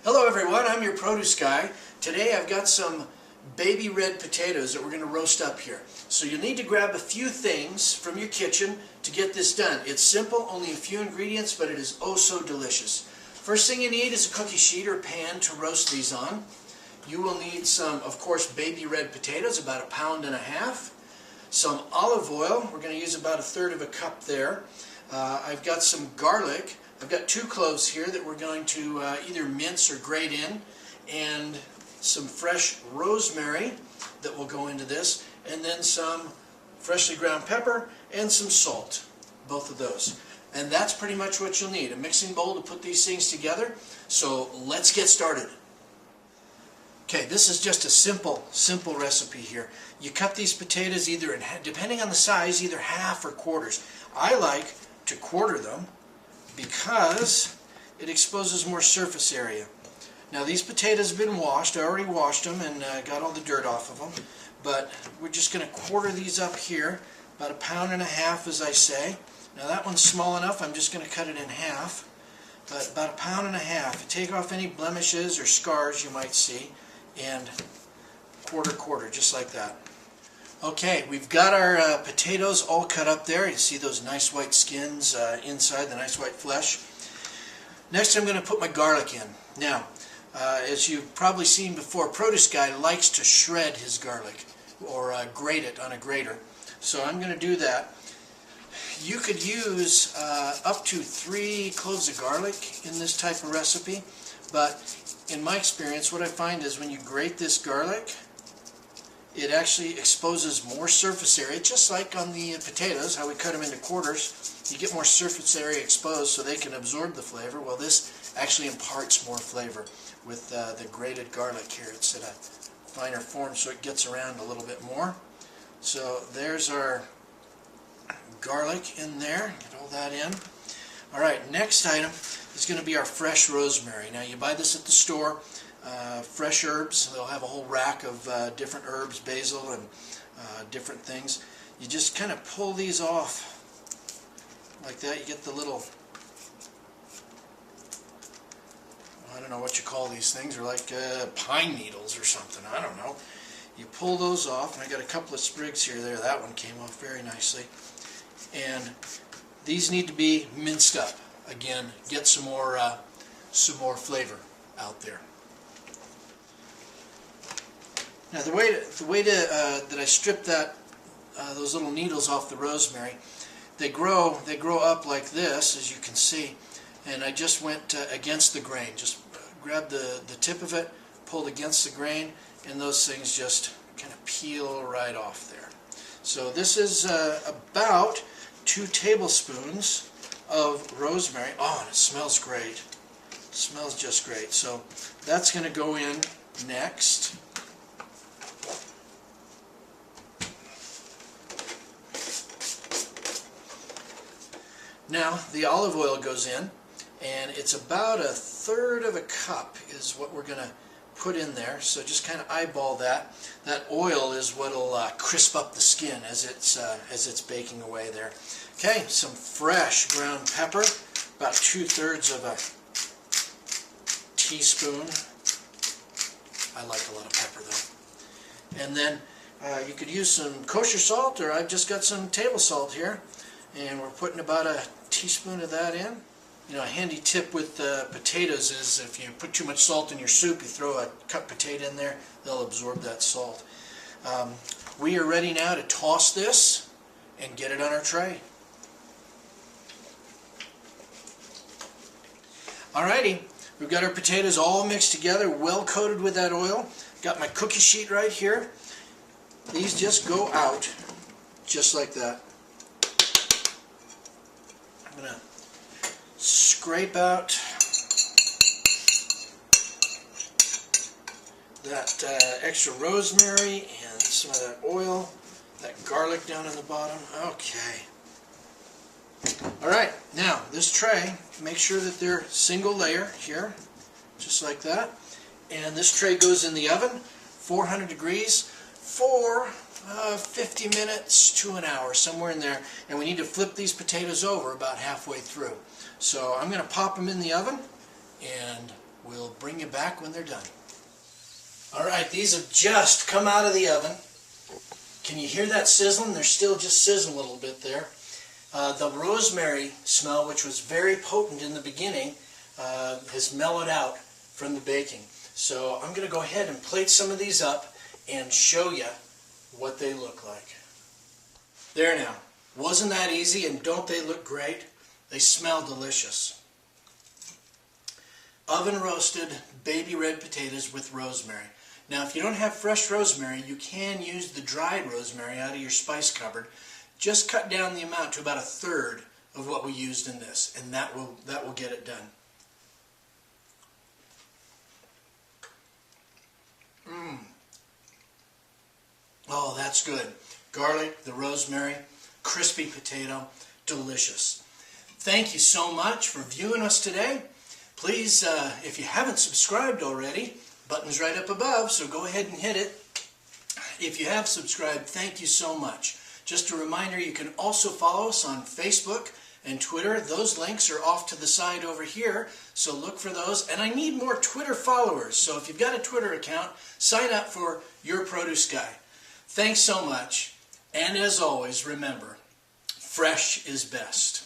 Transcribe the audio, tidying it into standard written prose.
Hello everyone, I'm your produce guy. Today I've got some baby red potatoes that we're going to roast up here. So you'll need to grab a few things from your kitchen to get this done. It's simple, only a few ingredients, but it is oh so delicious. First thing you need is a cookie sheet or pan to roast these on. You will need some, of course, baby red potatoes, about 1.5 pounds. Some olive oil, we're going to use about 1/3 cup there. I've got some garlic. I've got 2 cloves here that we're going to either mince or grate in, and some fresh rosemary that will go into this, and then some freshly ground pepper and some salt, both of those. And that's pretty much what you'll need, a mixing bowl to put these things together. So let's get started. Okay, this is just a simple recipe here. You cut these potatoes either in, depending on the size, either half or quarters. I like to quarter them because it exposes more surface area. Now these potatoes have been washed. I already washed them and got all the dirt off of them. But we're just going to quarter these up here, about 1.5 pounds as I say. Now that one's small enough, I'm just going to cut it in half. But about 1.5 pounds. Take off any blemishes or scars you might see, and quarter, just like that. Okay, we've got our potatoes all cut up there. You see those nice white skins inside, the nice white flesh. Next I'm going to put my garlic in. Now, as you've probably seen before, Produce Guy likes to shred his garlic or grate it on a grater. So I'm going to do that. You could use up to 3 cloves of garlic in this type of recipe, but in my experience what I find is when you grate this garlic, it actually exposes more surface area, just like on the potatoes, how we cut them into quarters. You get more surface area exposed so they can absorb the flavor. Well, this actually imparts more flavor with the grated garlic here. It's at a finer form so it gets around a little bit more. So there's our garlic in there. Get all that in. Alright, next item is going to be our fresh rosemary. Now you buy this at the store. Fresh herbs, they'll have a whole rack of different herbs, basil and different things. You just kind of pull these off like that. You get the little, I don't know what you call these things, they're like pine needles or something, I don't know. You pull those off, and I got a couple of sprigs here. There, that one came off very nicely. And these need to be minced up. Again, get some more flavor out there. Now the way that I stripped those little needles off the rosemary, they grow up like this, as you can see, and I just went against the grain. Just grabbed the tip of it, pulled against the grain, and those things just kind of peel right off there. So this is about 2 tablespoons of rosemary. Oh, and it smells great. It smells just great. So that's going to go in next. Now the olive oil goes in, and it's about 1/3 cup is what we're going to put in there. So just kind of eyeball that. That oil is what will crisp up the skin as it's baking away there. Okay, some fresh ground pepper, about 2/3 teaspoon. I like a lot of pepper though. And then you could use some kosher salt, or I've just got some table salt here. And we're putting about 1 teaspoon of that in. You know, a handy tip with potatoes is if you put too much salt in your soup, you throw a cut potato in there, they'll absorb that salt. We are ready now to toss this and get it on our tray. Alrighty, we've got our potatoes all mixed together, well coated with that oil. Got my cookie sheet right here. These just go out just like that. I'm going to scrape out that extra rosemary and some of that oil, that garlic down in the bottom. Okay. Alright, now this tray, make sure that they're single layer here, just like that. And this tray goes in the oven, 400 degrees, for 50 minutes to an hour, somewhere in there. And we need to flip these potatoes over about halfway through. So I'm going to pop them in the oven and We'll bring you back when they're done. All right, these have just come out of the oven. Can you hear that sizzling? They're still just sizzling a little bit there. The rosemary smell, which was very potent in the beginning, has mellowed out from the baking. So I'm going to go ahead and plate some of these up and show you what they look like. There now. Wasn't that easy, and don't they look great? They smell delicious. Oven roasted baby red potatoes with rosemary. Now if you don't have fresh rosemary, you can use the dried rosemary out of your spice cupboard. Just cut down the amount to about 1/3 of what we used in this, and that will get it done. Oh, that's good. Garlic, the rosemary, crispy potato, delicious. Thank you so much for viewing us today. Please, if you haven't subscribed already, button's right up above, so go ahead and hit it. If you have subscribed, thank you so much. Just a reminder, you can also follow us on Facebook and Twitter. Those links are off to the side over here, so look for those. And I need more Twitter followers, so if you've got a Twitter account, sign up for YourProduceGuy. Thanks so much, and as always, remember, fresh is best.